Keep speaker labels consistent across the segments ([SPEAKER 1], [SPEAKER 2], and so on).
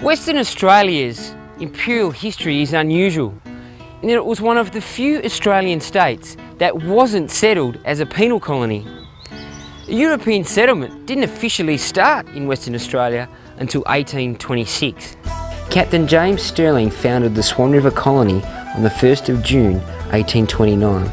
[SPEAKER 1] Western Australia's imperial history is unusual in that it was one of the few Australian states that wasn't settled as a penal colony. European settlement didn't officially start in Western Australia until 1826. Captain James Stirling founded the Swan River Colony on the 1st of June 1829.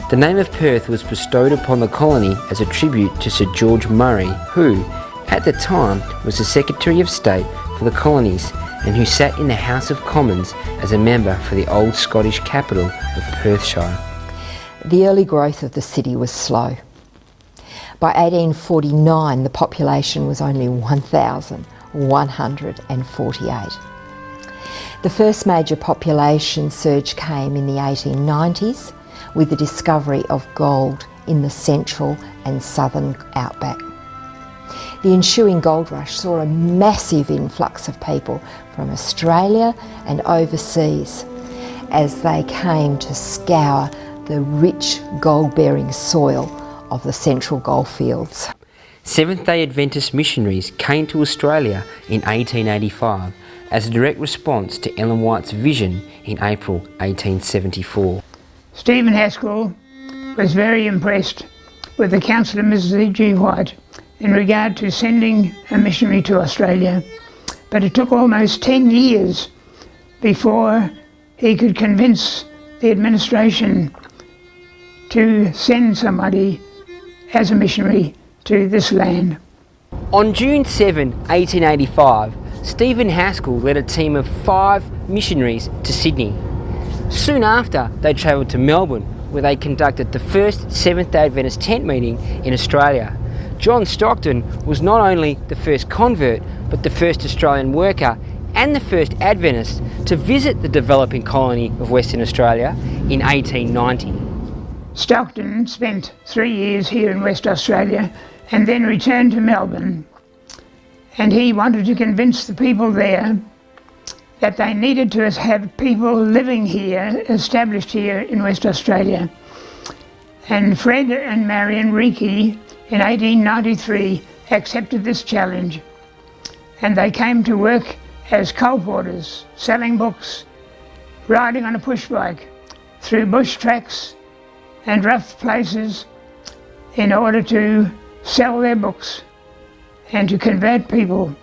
[SPEAKER 1] The name of Perth was bestowed upon the colony as a tribute to Sir George Murray, who, at the time, was the Secretary of State for the colonies and who sat in the House of Commons as a member for the old Scottish capital of Perthshire.
[SPEAKER 2] The early growth of the city was slow. By 1849, the population was only 1,148. The first major population surge came in the 1890s with the discovery of gold in the central and southern outback. The ensuing gold rush saw a massive influx of people from Australia and overseas as they came to scour the rich gold-bearing soil of the central goldfields.
[SPEAKER 1] Seventh-day Adventist missionaries came to Australia in 1885 as a direct response to Ellen White's vision in April 1874.
[SPEAKER 3] Stephen Haskell was very impressed with the counsel of Mrs. G. White in regard to sending a missionary to Australia, but it took almost 10 years before he could convince the administration to send somebody as a missionary to this land.
[SPEAKER 1] On June 7, 1885, Stephen Haskell led a team of 5 missionaries to Sydney. Soon after, they travelled to Melbourne, where they conducted the first Seventh-day Adventist tent meeting in Australia. John Stockton was not only the first convert, but the first Australian worker and the first Adventist to visit the developing colony of Western Australia in 1890.
[SPEAKER 3] Stockton spent 3 years here in West Australia and then returned to Melbourne. And he wanted to convince the people there that they needed to have people living here, established here in West Australia. And Fred and Marion Reiki in 1893 accepted this challenge, and they came to work as colporteurs, selling books, riding on a push bike through bush tracks and rough places in order to sell their books and to convert people.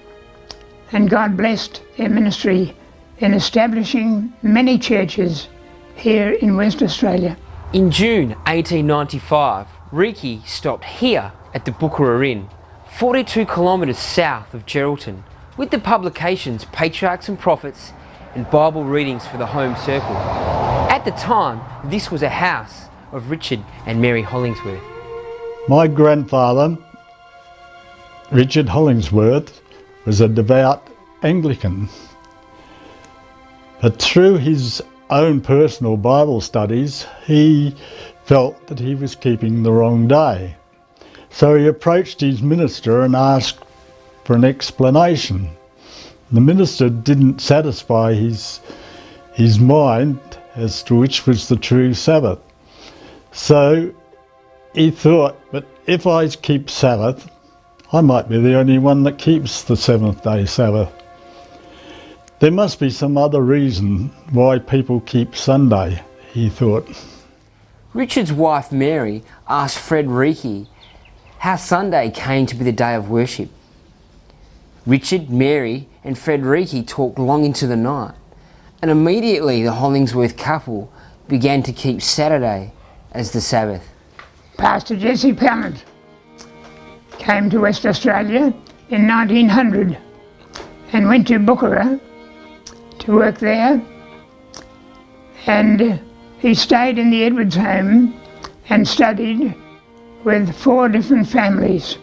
[SPEAKER 3] And God blessed their ministry in establishing many churches here in West Australia.
[SPEAKER 1] In June 1895, Reiki stopped here at the Bookerra Inn, 42 kilometres south of Geraldton, with the publications Patriarchs and Prophets and Bible readings for the home circle. At the time, this was a house of Richard and Mary Hollingsworth.
[SPEAKER 4] My grandfather, Richard Hollingsworth, was a devout Anglican. But through his own personal Bible studies, he felt that he was keeping the wrong day. So he approached his minister and asked for an explanation. The minister didn't satisfy his mind as to which was the true Sabbath. So he thought, but if I keep Sabbath, I might be the only one that keeps the seventh-day Sabbath. There must be some other reason why people keep Sunday, he thought.
[SPEAKER 1] Richard's wife Mary asked Fred Reiki how Sunday came to be the day of worship. Richard, Mary and Fred Reiki talked long into the night, and immediately the Hollingsworth couple began to keep Saturday as the Sabbath.
[SPEAKER 3] Pastor Jesse Pallant came to West Australia in 1900 and went to Bookerra to work there, and he stayed in the Edwards home and studied with 4 different families,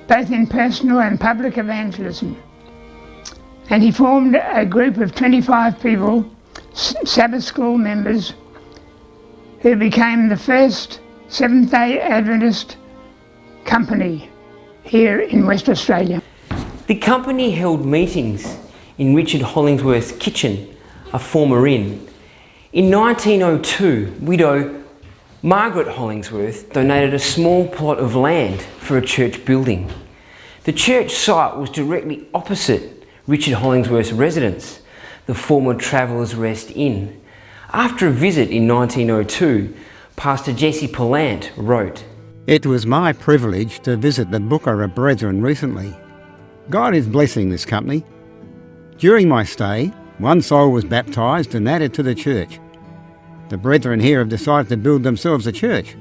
[SPEAKER 3] both in personal and public evangelism. And he formed a group of 25 people, Sabbath school members, who became the first Seventh-day Adventist company here in West Australia.
[SPEAKER 1] The company held meetings in Richard Hollingsworth's kitchen, a former inn. In 1902, widow Margaret Hollingsworth donated a small plot of land for a church building. The church site was directly opposite Richard Hollingsworth's residence, the former Travellers' Rest Inn. After a visit in 1902, Pastor Jesse Pallant wrote,
[SPEAKER 5] "It was my privilege to visit the Bucharest Brethren recently. God is blessing this company. During my stay, one soul was baptised and added to the church. The brethren here have decided to build themselves a church.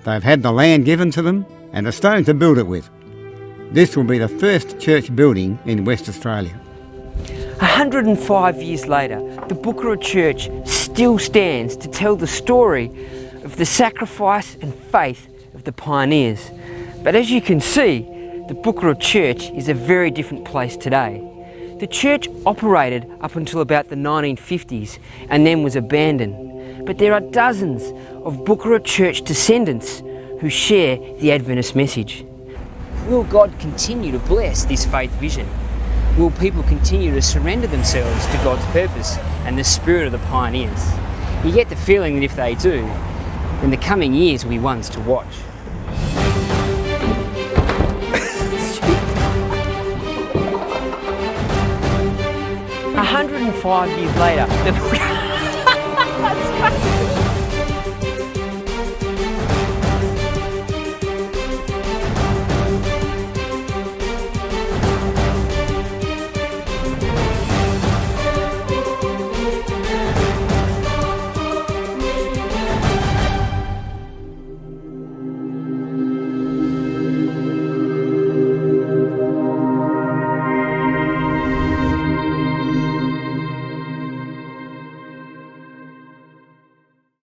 [SPEAKER 5] They've had the land given to them and a stone to build it with. This will be the first church building in West Australia."
[SPEAKER 1] 105 years later, the Bucharest Church still stands to tell the story of the sacrifice and faith of the pioneers. But as you can see, the Bucharest Church is a very different place today. The church operated up until about the 1950s and then was abandoned. But there are dozens of Bucharest Church descendants who share the Adventist message. Will God continue to bless this faith vision? Will people continue to surrender themselves to God's purpose and the spirit of the pioneers? You get the feeling that if they do, then the coming years will be ones to watch. 105 years later, the